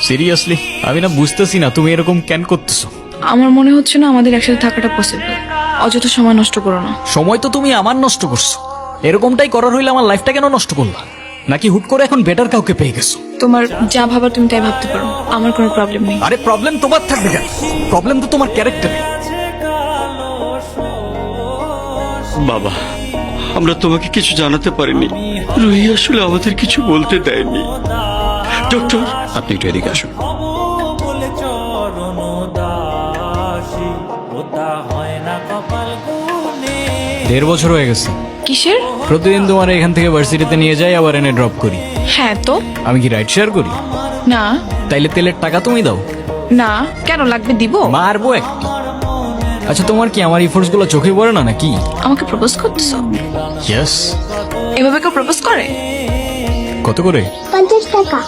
Seriously আমি না বুঝতেছি না তুমি এরকম কেন করতেছো। আমার মনে হচ্ছে না আমাদের একসাথে থাকাটা পসিবল। অযথা সময় নষ্ট করো না। সময় তো তুমি আমার নষ্ট করছো, এরকমটাই করার হইলে আমার লাইফটা কেন নষ্ট করলা? নাকি হুট করে এখন বেটার কাউকে পেয়ে গেছো? তোমার যা ভাবার তুমি তাই ভাবতে পারো, আমার কোনো প্রবলেম নেই। আরে প্রবলেম তোমার থাকবে কেন? প্রবলেম তো তোমার ক্যারেক্টারে। বাবা, আমরা তোমাকে কিছু জানাতে পারিনি। রুহি আসলে আমাদের কিছু বলতে দেয়নি। ডক্টর, আপনি একটু এদিকে আসুন। 1.5 বছর হয়ে গেছে। কিসের? প্রতিদিন তোমার এখান থেকে ভার্সিটিতে নিয়ে যাই, আবার এনে ড্রপ করি। হ্যাঁ তো। আমি কি রাইড শেয়ার করি? না তাইলে তেলের টাকা তুমি দাও। না, কেন লাগবে? দিব। মারবো একটা। আচ্ছা তোমার কি আমার ইফোর্টস গুলো চোখে পড়ে না নাকি? আমাকে প্রপোজ করতেছো? ইয়েস। এভাবে কেউ প্রপোজ করে? কত করে? 50 টাকা।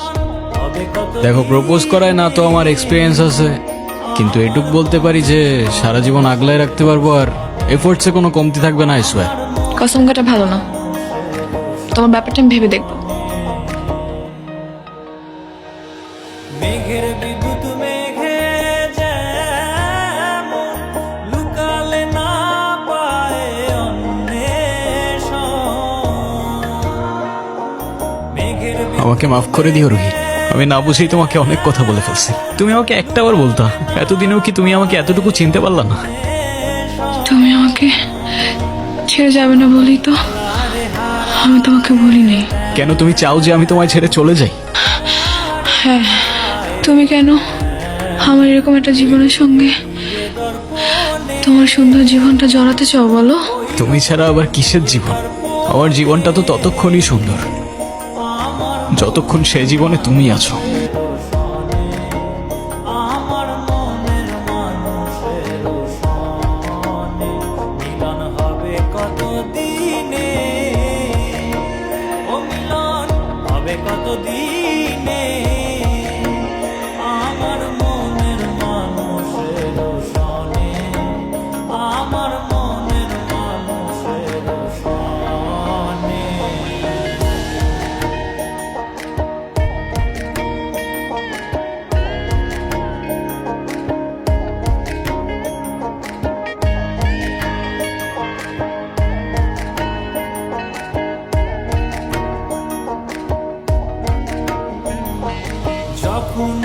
দেখো, প্রপোজ করায় না তো আমার এক্সপিরিয়েন্স আছে, কিন্তু এটুক বলতে পারি যে সারা জীবন আগলায় রাখতে পারবো, আর এফোর্টসে কোনো কমতি থাকবে না। I swear. কসম কাটা ভালো না, তোমার ব্যাপারটা আমি ভেবে দেখবো। মেঘের বিদ্যুৎ মেঘে যেমন লুকালে না পায় অন্বেষণ। মেঘের আমাকে মাফ করে দিও রুহি, আমি না বুঝেই তোমাকে অনেক কথা বলে ফেলছি। তুমি আমাকে একটাবার বলতা, এতদিনেও কি তুমি আমাকে এতটুকু চিনতে পারলা না? তুমি আমাকে ছেড়ে যাবে না বলি তো আমি তোমাকে বলিনি। কেন তুমি চাও যে আমি তোমায় ছেড়ে চলে যাই? হ্যাঁ, তুমি কেন আমার এরকম একটা জীবনের সঙ্গে তোমার সুন্দর জীবনটা জড়াতে চাও বলো? তুমি ছাড়া আবার কিসের জীবন? আমার জীবনটা তো ততক্ষণই সুন্দর যতক্ষণ সে জীবনে তুমি আছো। আমার মনের মানুষের সনে মিলন হবে কত দিনে, ও মিলন হবে কত দিনে। আমার মনের মানুষের সনে, আমার মনের মানুষের সনে। যখন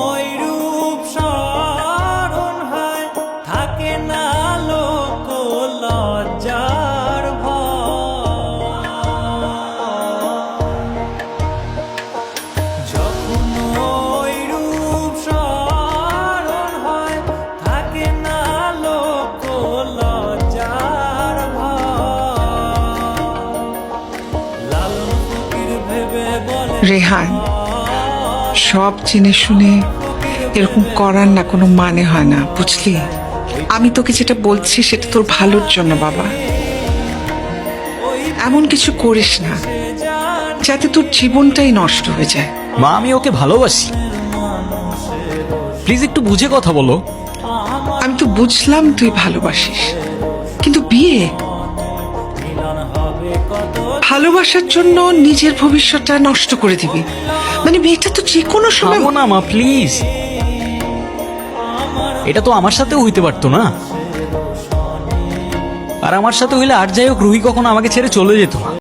ওই রূপ স্মরণ হয় থাকে না লোক লজ্জার ভয়। যখন ওই রূপ স্মরণ হয় থাকে না লোক লজ্জার ভয়। লালন ফকির ভেবে বলে রেহান, সব জেনে শুনে এরকম করার না কোনো মানে হয় না, বুঝলি? আমি তোকে যেটা বলছি সেটা তোর ভালোর জন্য বাবা। এমন কিছু করিস না যাতে তোর জীবনটাই নষ্ট হয়ে যায়। মা, আমি ওকে ভালোবাসি, প্লিজ একটু বুঝে কথা বলো। আমি তো বুঝলাম তুই ভালোবাসিস, কিন্তু বিয়ে, ভালোবাসার জন্য নিজের ভবিষ্যৎটা নষ্ট করে দিবি? মানে বিয়েটা তো যে কোনো সময়। থামো না মা, প্লিজ। এটা তো আমার সাথেও হইতে পারতো না, আর আমার সাথে হইলে আর যাই হোক রুহি কখনো আমাকে ছেড়ে চলে যেত না।